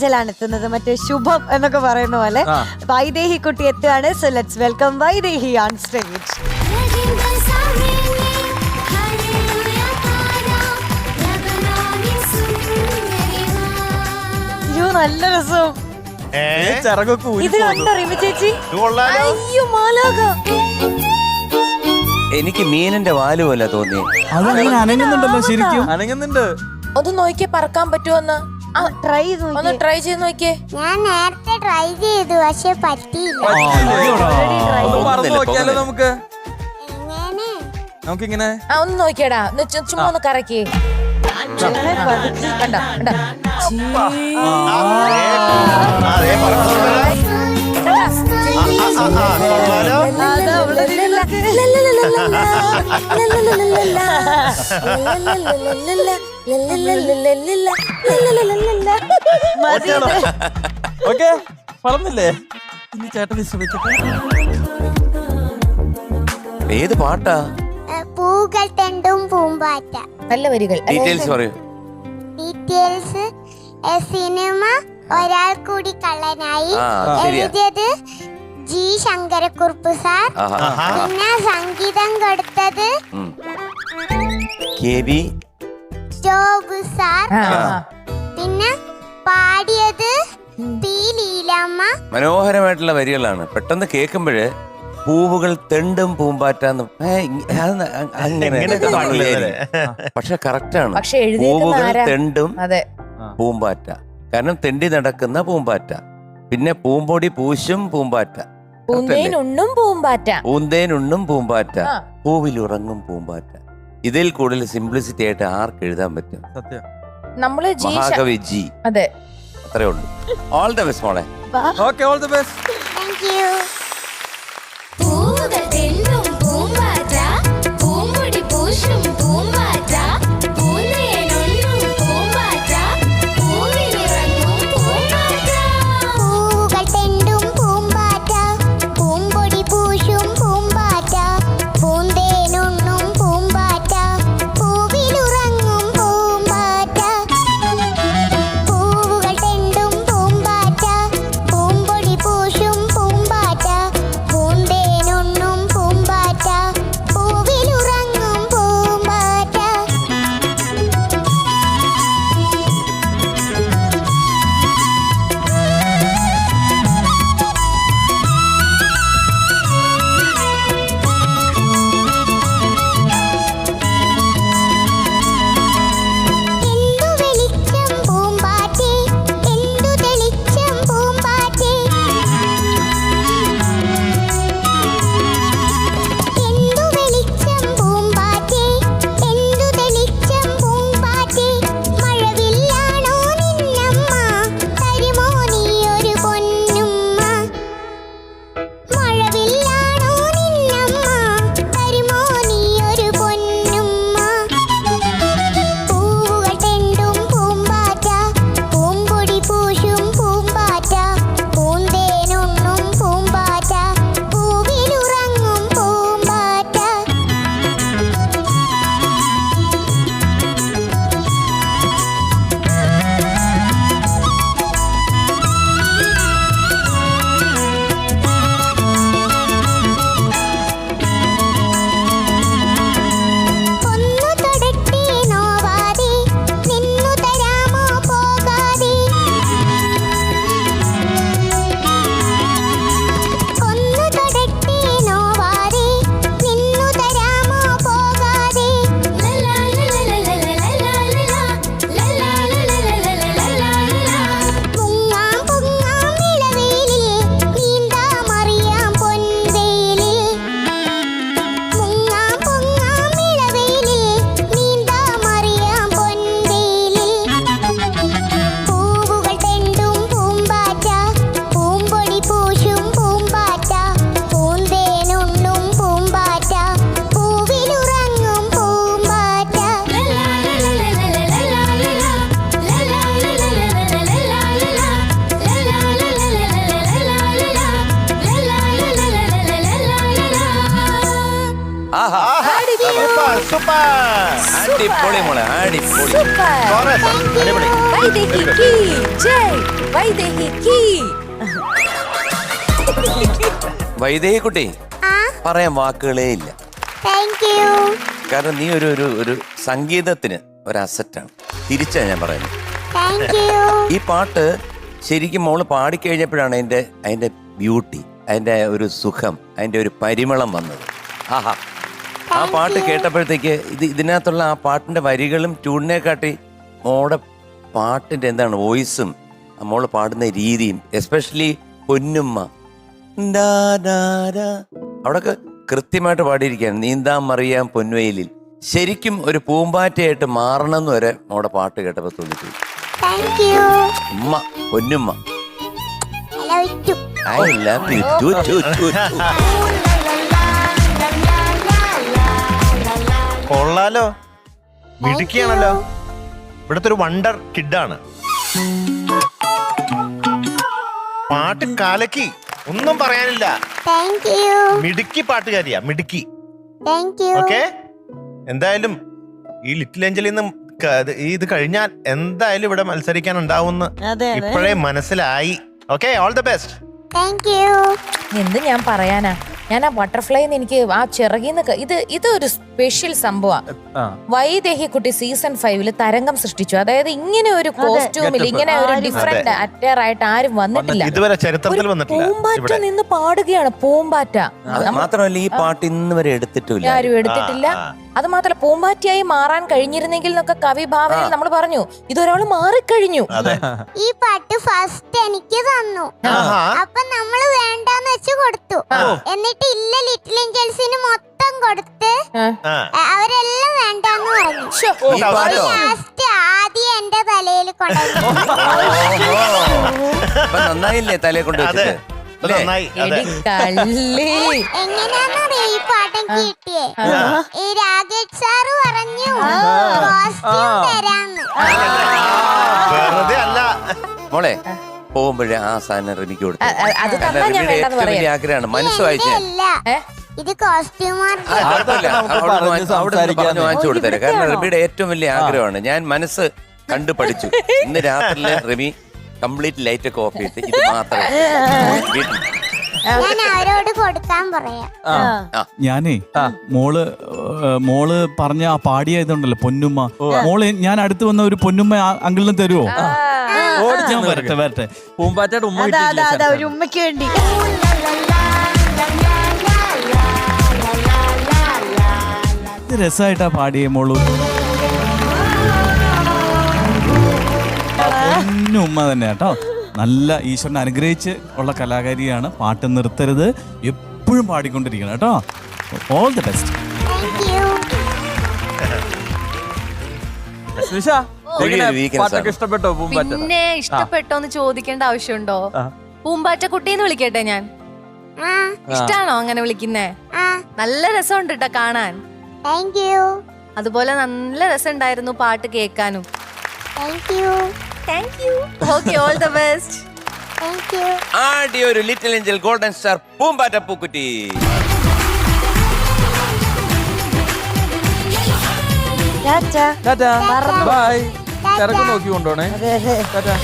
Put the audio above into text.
ാണ് എത്തുന്നത്, മറ്റേ ശുഭം എന്നൊക്കെ പറയുന്ന പോലെ വൈദേഹി കുട്ടി എത്തുകയാണ്. So let's welcome Vaidehi on stage. നല്ല രസം. ഇത് കണ്ടോ റിമി ചേച്ചി? അയ്യോ മാലാക. എനിക്ക് മീനിന്റെ വാല് പോലെ തോന്നി. അനങ്ങുന്നുണ്ടല്ലോ, ശരിക്കും അനങ്ങുന്നുണ്ട്. ഒന്ന് നോക്കിയേ പറക്കാൻ പറ്റുമോന്ന്. ട്രൈ ചെയ്ത് നോക്കിയേ. ഞാൻ നേരത്തെ ട്രൈ ചെയ്തു, പക്ഷെ പറ്റിയില്ല. നോക്കിയാലോ നമുക്ക്? നമുക്കിങ്ങനെ ഒന്ന് നോക്കിയടാ, ചുമ്മാ ഒന്ന് കറക്കി. കണ്ടോ ഓക്കെ പറഞ്ഞില്ലേ? ഇനി ചേട്ടൻ ഏത് പാട്ടാ? പൂകൾ തെണ്ടും പൂമ്പാറ്റ. നല്ല വരികൾ. ഡീറ്റെയിൽസ് പറയൂ. ഡീറ്റെയിൽസ് സിനിമ ഒരാൾ കൂടി കള്ളനായി. എഴുതിയത് ജി ശങ്കരക്കുറുപ്പ് സാർ. പിന്നെ സംഗീതം കൊടുത്തത് ജോബ് സാർ. പിന്നെ പാടിയത് പി ലീലമ്മ. മനോഹരമായിട്ടുള്ള വരികളാണ്. പെട്ടെന്ന് കേൾക്കുമ്പോഴ് പൂവുകൾ തെണ്ടും പൂമ്പാറ്റാന്ന് അങ്ങനെ, പക്ഷെ കറക്റ്റാണ്. പൂവുകൾ തെണ്ടും പൂമ്പാറ്റ, കാരണം തെണ്ടി നടക്കുന്ന പൂമ്പാറ്റ. പിന്നെ പൂമ്പൊടി പൂശും പൂമ്പാറ്റ, പൂന്തേനുണ്ണും പൂമ്പാറ്റ, പൂന്തേനുണ്ണും പൂമ്പാറ്റ, പൂവിലുറങ്ങും പൂമ്പാറ്റ. ഇതിൽ കൂടുതൽ സിംപ്ലിസിറ്റി ആയിട്ട് ആർക്ക് എഴുതാൻ പറ്റും? സത്യം. നമ്മള് മഹാകവി ജി. അതെ, അത്രേ ഉള്ളൂ. ഓൾ ദ ബെസ്റ്റ് മോളെ. Okay, all the best. Thank U. പൂവുകൾ തെണ്ടും പൂമ്പാറ്റ, പൂമ്പൊടി പൂശും പൂമ്പാറ്റ, പൂന്തേനുണ്ണും പൂമ്പാറ്റ, പൂവിലിറങ്ങും പൂമ്പാറ്റ. പൂവുകൾ തെണ്ടും പൂമ്പാറ്റ, പൂമ്പൊടി പൂശും പൂമ്പാറ്റ, പൂന്തേനുണ്ണും പൂമ്പാറ്റ, പൂവിലുറങ്ങും പൂമ്പാറ്റ. പൂവുകൾ തെണ്ടും പൂമ്പാറ്റ, പൂമ്പൊടി പൂശും പൂമ്പാറ്റ, സൂപ്പർ. അടിപൊളി മോളെ, അടിപൊളി. സൂപ്പർ. കോറസ്. അടിപൊളി. വൈദേഹിക്ക് ജയ്. വൈദേഹിക്ക്. വൈദേഹി കുട്ടി, പറയാൻ വാക്കുകളേ ഇല്ല. Thank you. കാരണം നീ ഒരു സംഗീതത്തിന് ഒരു അസറ്റാണ്. തിരിച്ചാ ഞാൻ പറയുന്നത്. Thank you. ഈ പാട്ട് ശരിക്കും മോള് പാടിക്കഴിഞ്ഞപ്പോഴാണ് അതിന്റെ ബ്യൂട്ടി, അതിന്റെ ഒരു സുഖം, അതിന്റെ ഒരു പരിമളം വന്നത്. ആഹാ, ആ പാട്ട് കേട്ടപ്പോഴത്തേക്ക് ഇതിനകത്തുള്ള ആ പാട്ടിന്റെ വരികളും ട്യൂണിനെ കാട്ടി മോളുടെ പാട്ടിന്റെ എന്താണ് വോയിസും മോള് പാടുന്ന രീതിയും, എസ്പെഷ്യലി പൊന്നുമ്മ അവിടൊക്കെ കൃത്യമായിട്ട് പാടിയിരിക്കുകയാണ്. നീന്താൻ മറിയാൻ പൊൻവെയിലിൽ. ശരിക്കും ഒരു പൂമ്പാറ്റയായിട്ട് മാറണമെന്ന് വരെ മോടെ പാട്ട് കേട്ടപ്പോൾ തോന്നിപ്പോയി. Thank you. ഉമ്മ, പൊന്നുമ്മ. I love you. I love you too. കൊള്ളാലോ, മിടുക്കിയാണല്ലോ. ഇവിടുത്തെ ഒരു വണ്ടർ കിഡാണ്. പാട്ട് കാലക്കി, ഒന്നും പറയാനില്ല. Thank you. മിടുക്കി പാട്ടുകാരിയാ, മിടുക്കി. Thank you. ഓക്കെ, എന്തായാലും ഈ ലിറ്റിൽ ഏഞ്ചലിൽ നിന്നും ഇത് കഴിഞ്ഞാൽ എന്തായാലും ഇവിടെ മത്സരിക്കാൻ ഉണ്ടാവുമെന്ന് അതെ. ഇപ്പോഴേ മനസ്സിലായി. Okay, all the best. Thank U. എന്ത് ഞാൻ പറയാനാ, ഞാൻ ആ ബട്ടർഫ്ലൈന്ന് എനിക്ക് ആ ചിറകിന്ന് ഇതൊരു സ്പെഷ്യൽ സംഭവമാണ്. വൈദേഹി കുട്ടി സീസൺ 5 തരംഗം സൃഷ്ടിച്ചു. അതായത് ഇങ്ങനെ ഒരു കോസ്റ്റ്യൂമിൽ ഇങ്ങനെ ഒരു ഡിഫറെന്റ് അറ്റയർ ആയിട്ട് ആരും വന്നിട്ടില്ല. ഇതുവരെ ചരിത്രത്തിൽ വന്നിട്ടില്ല. പൂമ്പാറ്റ നിന്ന് പാടുകയാണ്, പൂമ്പാറ്റ. മാത്രമല്ല ഈ പാട്ട് ഇന്ന് വരെ എടുത്തിട്ടില്ല. ആരും എടുത്തിട്ടില്ല. അത് മാത്രമല്ല പൂമ്പാറ്റയായി മാറാൻ കഴിഞ്ഞിരുന്നെങ്കിൽ എന്നൊക്കെ കവി ഭാവനയിൽ നമ്മൾ പറഞ്ഞു. ഇതൊരാള് മാറിക്കഴിഞ്ഞു. ഈ പാട്ട് ഫസ്റ്റ് എനിക്ക് തന്നു. അപ്പൊ നമ്മള് വേണ്ടാന്ന് വെച്ച് കൊടുത്തു. എന്നിട്ട് ഇല്ല ലിറ്റിൽ ഏഞ്ചൽസിന് മൊത്തം കൊടുത്ത് അവരെല്ലാം വേണ്ടാന്ന് പറഞ്ഞു. ഈ പാട്ടോ ലാസ്റ്റ് ആദ്യം എന്റെ തലയിൽ കൊണ്ടുവന്നു. അപ്പൊ നന്നായില്ലേ തലയെ കൊണ്ട് വെച്ചിട്ട്? അല്ലേ? നന്നായി. അതെ. എങ്ങനെയാന്നറിയോ ഈ പാട്ടം കിട്ടിയേ? ഈ രാകേഷ് സാറ് പറഞ്ഞു കോസ്റ്റ്യൂം തരാന്ന്. വെറുതെ അല്ല. മോളെ പോകുമ്പോഴേ ആ സാധനം റിമിക്ക് കൊടുത്തു. അത് തന്നാ ഞാൻ വേണ്ടെന്ന് ഏറ്റവും വലിയ പറയാം. ആഗ്രഹമാണ്. മനസ്സ് വായിച്ചേ. അല്ല, ഇത് കോസ്റ്റ്യൂമാർക്ക് വാങ്ങിച്ചു കൊടുത്തരാം. കാരണം റിമിയുടെ ഏറ്റവും വലിയ ആഗ്രഹമാണ്. ഞാൻ മനസ്സ് കണ്ടു പഠിച്ചു. ഇന്ന് രാത്രിയിൽ റിമി കംപ്ലീറ്റ് ലൈറ്റ് ഒക്കെ ഓഫ് ചെയ്തിട്ട് ഇത് മാത്രമേ വീട്ടിൽ. ഞാൻ അവരോട് കൊടുക്കാൻ പറയാം. ഞാനേ മോള് പറഞ്ഞ ആ പാടിയായതുണ്ടല്ലോ പൊന്നുമ്മ. മോള് ഞാൻ അടുത്ത് വന്ന ഒരു പൊന്നുമ്മ അങ്കിളിന് തരുമോ? ഞാൻ വരട്ടെ. പൂമ്പാറ്റയുടെ ഉമ്മ അതാ കിട്ടിയിട്ടില്ല ഒരു ഉമ്മയ്ക്ക് വേണ്ടി. ഇത് രസമായിട്ടാ പാടിയേ മോളു. പൊന്നുമ്മ തന്നെ കേട്ടോ. നല്ല ഈശ്വരനെ അനുഗ്രഹിച്ച് ഉള്ള കലാകാരിയാണ്. പാട്ട് നിർത്തരുത്, എപ്പോഴും പാടിക്കൊണ്ടിരിക്കണം കേട്ടോ. All the best. വീക്ക്നെസ് ഇഷ്ടപ്പെട്ടോ പൂമ്പാറ്റ? പിന്നെ ഇഷ്ടപ്പെട്ടോന്ന് ചോദിക്കേണ്ട ആവശ്യമുണ്ടോ? പൂമ്പാറ്റ കുട്ടീന്ന് വിളിക്കട്ടെ ഞാൻ? ഇഷ്ടാണോ അങ്ങനെ വിളിക്കുന്നേ? നല്ല രസമുണ്ട് കേട്ടോ കാണാൻ. Thank you. അതുപോലെ നല്ല രസമുണ്ടായിരുന്നു പാട്ട് കേൾക്കാനും. Thank you. Thank you. Okay, all the best. Thank you. ആദ്യ ഒരു ലിറ്റിൽ ഏഞ്ചൽ ഗോൾഡൻ സ്റ്റാർ പൂമ്പാറ്റ പൂക്കുറ്റി. ടാറ്റാ. ബൈ. തിരക്ക് നോക്കി കൊണ്ടോണേ. അതെ അതെ. ടാറ്റാ.